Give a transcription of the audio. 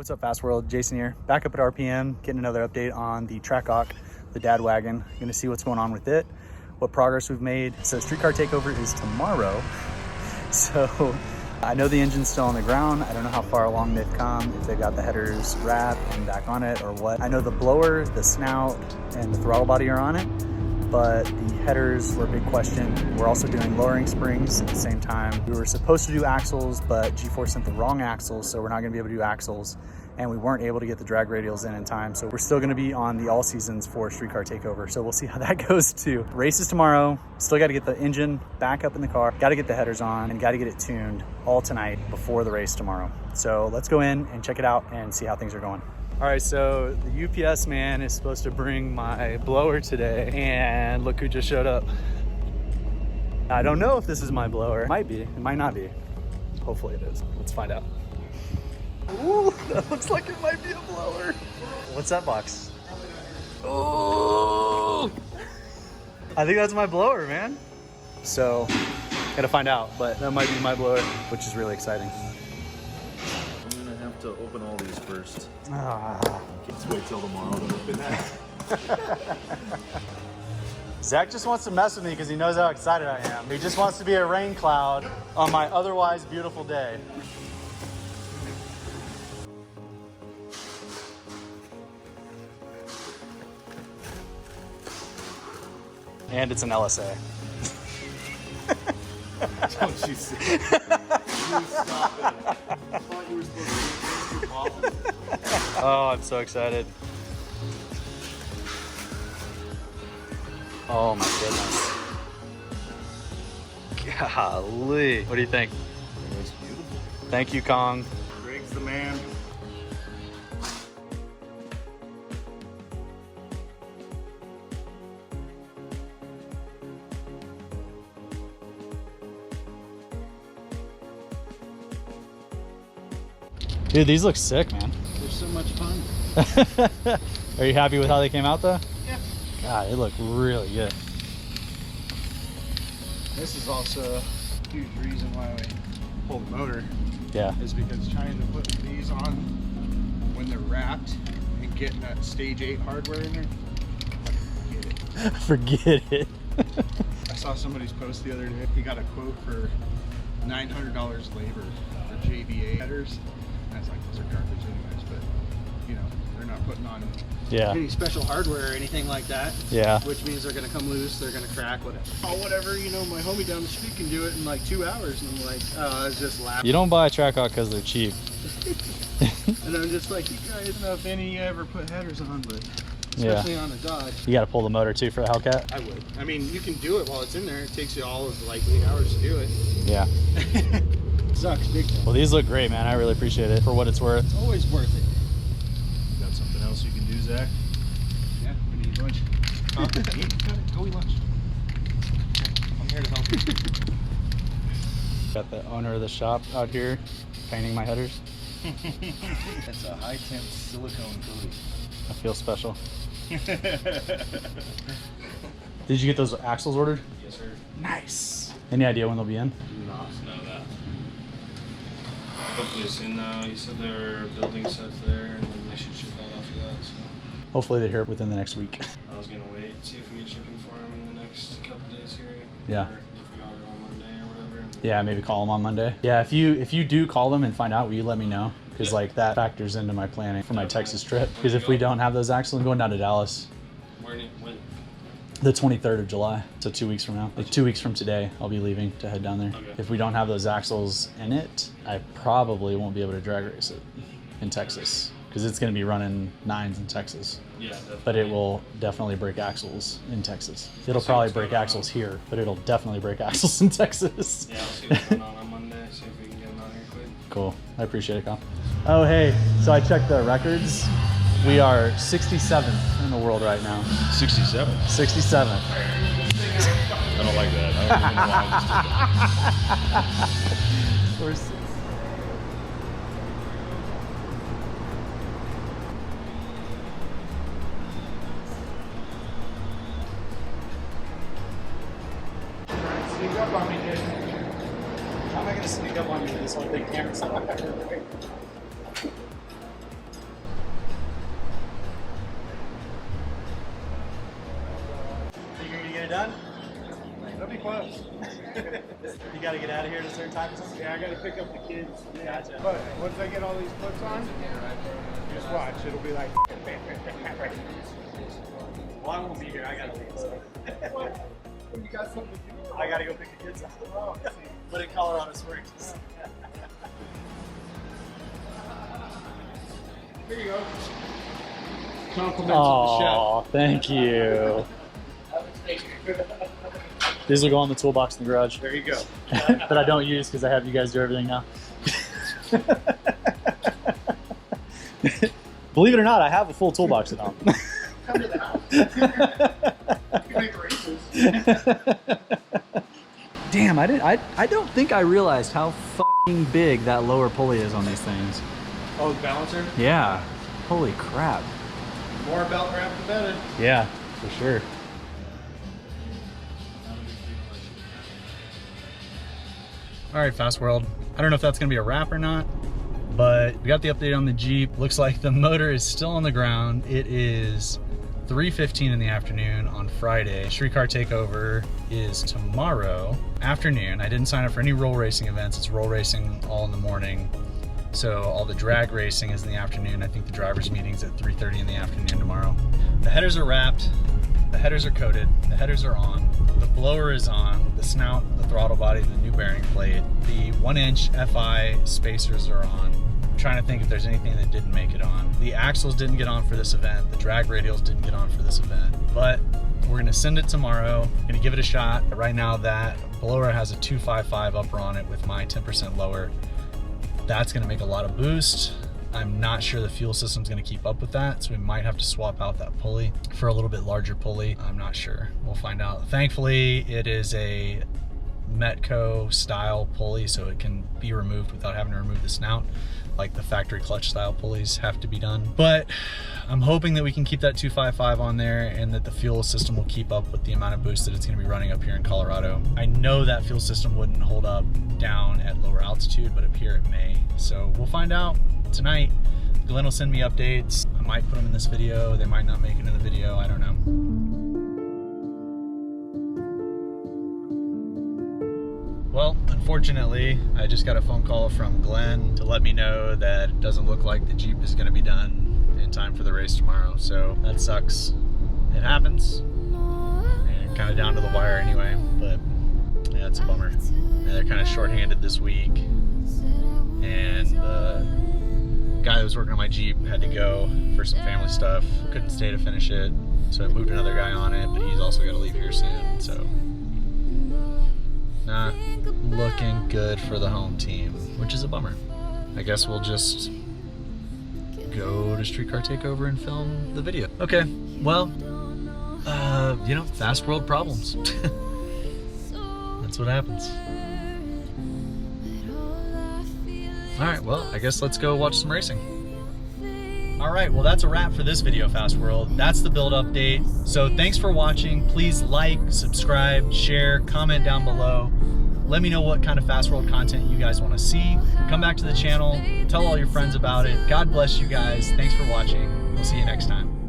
What's up, Fast World? Jason here, back up at RPM, getting another update on the Trackhawk, the dad wagon. Gonna see what's going on with it, what progress we've made. So Street Car Takeover is tomorrow. So I know the engine's still on the ground. I don't know how far along they've come, if they've got the headers wrapped and back on it or what. I know the blower, the snout, and the throttle body are on it, but the headers were a big question. We're also doing lowering springs at the same time. We were supposed to do axles, but G4 sent the wrong axles, so we're not gonna be able to do axles. And we weren't able to get the drag radials in time. So we're still gonna be on the all seasons for Street Car Takeover. So we'll see how that goes too. Race is tomorrow. Still gotta get the engine back up in the car, gotta get the headers on, and gotta get it tuned all tonight before the race tomorrow. So let's go in and check it out and see how things are going. All right, so the UPS man is supposed to bring my blower today, and look who just showed up. I don't know if this is my blower. It might be, it might not be. Hopefully it is. Let's find out. Ooh, that looks like it might be a blower. What's that box? Oh, I think that's my blower, man. So, gotta find out, but that might be my blower, which is really exciting. I'm gonna have to open all these first. Ah. Let's wait till tomorrow to open that. Zach just wants to mess with me because he knows how excited I am. He just wants to be a rain cloud on my otherwise beautiful day. And it's an LSA. Don't you see? You stop it. I thought you were supposed to be your Oh, I'm so excited. Oh my goodness. Golly. What do you think? It's beautiful. Thank you, Kong. Greg's the man. Dude, these look sick, man. They're so much fun. Are you happy with how they came out though? Yeah. God, they look really good. This is also a huge reason why we pulled the motor. Yeah. Is because trying to put these on when they're wrapped and getting that stage 8 hardware in there, forget it. Forget it. I saw somebody's post the other day. He got a quote for $900 labor for JVA headers. And I was like, those are garbage anyways, but you know, they're not putting on any special hardware or anything like that. Yeah. Which means they're gonna come loose, they're gonna crack, whatever. Oh, whatever, you know, my homie down the street can do it in like 2 hours. And I'm like, oh, I was just laughing. You don't buy a Trackhawk because they're cheap. And I'm just like, you guys don't know if any of you ever put headers on, but especially on a Dodge. You got to pull the motor too for a Hellcat? I would. I mean, you can do it while it's in there. It takes you all of like 8 hours to do it. Yeah. Sucks big time. Well, these look great, man. I really appreciate it for what it's worth. It's always worth it. Got something else you can do, Zach? Yeah, we need lunch. Huh? Go eat lunch. I'm here to help you. Got the owner of the shop out here painting my headers. It's a high temp silicone coating. I feel special. Did you get those axles ordered? Yes, sir. Nice. Any idea when they'll be in? No, none of that. Hopefully soon though. You said there are building sets there and then they should ship out after that, so. Hopefully they're here within the next week. I was gonna wait, see if we get shipping for them in the next couple days here. Yeah. Or if we got it on Monday or whatever. Yeah, maybe call them on Monday. Yeah, if you do call them and find out, will you let me know? Because like that factors into my planning for my Texas trip. Because if we don't have those axles, I'm going down to Dallas. When? The 23rd of July, so 2 weeks from now. Like 2 weeks from today, I'll be leaving to head down there. Okay. If we don't have those axles in it, I probably won't be able to drag race it in Texas because it's going to be running 9s in Texas. Yeah, definitely. But it will definitely break axles in Texas. It'll probably break axles here, but it'll definitely break axles in Texas. Yeah, I'll see what's going on Monday, see if we can get them out here quick. Cool, I appreciate it, Kyle. Oh, hey, so I checked the records. We are 67th in the world right now. 67. 67th. I don't like that. I don't even know why I just did that. We're s- Sneak up on me, dude. How am I going to sneak up on you with this whole big camera setup? done? That'll be close. You got to get out of here at a certain time or something? Yeah, I gotta pick up the kids. Gotcha. But once I get all these clips on, just watch. It'll be like. Well, I won't be here. I got to leave. So. You got something to do. I got to go pick the kids up. Oh, But in Colorado Springs. here you go. Compliments of the chef. Oh, thank you. These will go on the toolbox in the garage. There you go. That I don't use because I have you guys do everything now. Believe it or not, I have a full toolbox at home. Come to the house. You can make races. Damn, I don't think I realized how fucking big that lower pulley is on these things. Oh, the balancer? Yeah. Holy crap. More belt wrap, the better. Yeah, for sure. All right, Fast World. I don't know if that's gonna be a wrap or not, but we got the update on the Jeep. Looks like the motor is still on the ground. It is 3:15 in the afternoon on Friday. Street Car Takeover is tomorrow afternoon. I didn't sign up for any roll racing events. It's roll racing all in the morning. So all the drag racing is in the afternoon. I think the driver's meeting's at 3:30 in the afternoon tomorrow. The headers are wrapped. The headers are coated. The headers are on. The blower is on. The snout, the throttle body, the new bearing plate. The 1-inch FI spacers are on. I'm trying to think if there's anything that didn't make it on. The axles didn't get on for this event. The drag radials didn't get on for this event. But we're gonna send it tomorrow. Gonna give it a shot. Right now that blower has a 255 upper on it with my 10% lower. That's gonna make a lot of boost. I'm not sure the fuel system's gonna keep up with that, so we might have to swap out that pulley for a little bit larger pulley. I'm not sure. We'll find out. Thankfully, it is a Metco style pulley, so it can be removed without having to remove the snout, like the factory clutch style pulleys have to be done. But I'm hoping that we can keep that 255 on there and that the fuel system will keep up with the amount of boost that it's gonna be running up here in Colorado. I know that fuel system wouldn't hold up down at lower altitude, but up here it may. So we'll find out tonight. Glenn will send me updates. I might put them in this video. They might not make it in the video. I don't know. Well, unfortunately, I just got a phone call from Glenn to let me know that it doesn't look like the Jeep is going to be done in time for the race tomorrow. So that sucks. It happens. And kind of down to the wire anyway, but yeah, it's a bummer. And they're kind of shorthanded this week. And the guy that was working on my Jeep had to go for some family stuff. Couldn't stay to finish it. So I moved another guy on it, but he's also got to leave here soon. So not looking good for the home team, which is a bummer. I guess we'll just go to Street Car Takeover and film the video. Okay, well, you know, fast world problems. That's what happens. All right, well, I guess let's go watch some racing. All right, well, that's a wrap for this video, Fast World. That's the build update. So thanks for watching. Please like, subscribe, share, comment down below. Let me know what kind of Fast World content you guys want to see. Come back to the channel, tell all your friends about it. God bless you guys. Thanks for watching. We'll see you next time.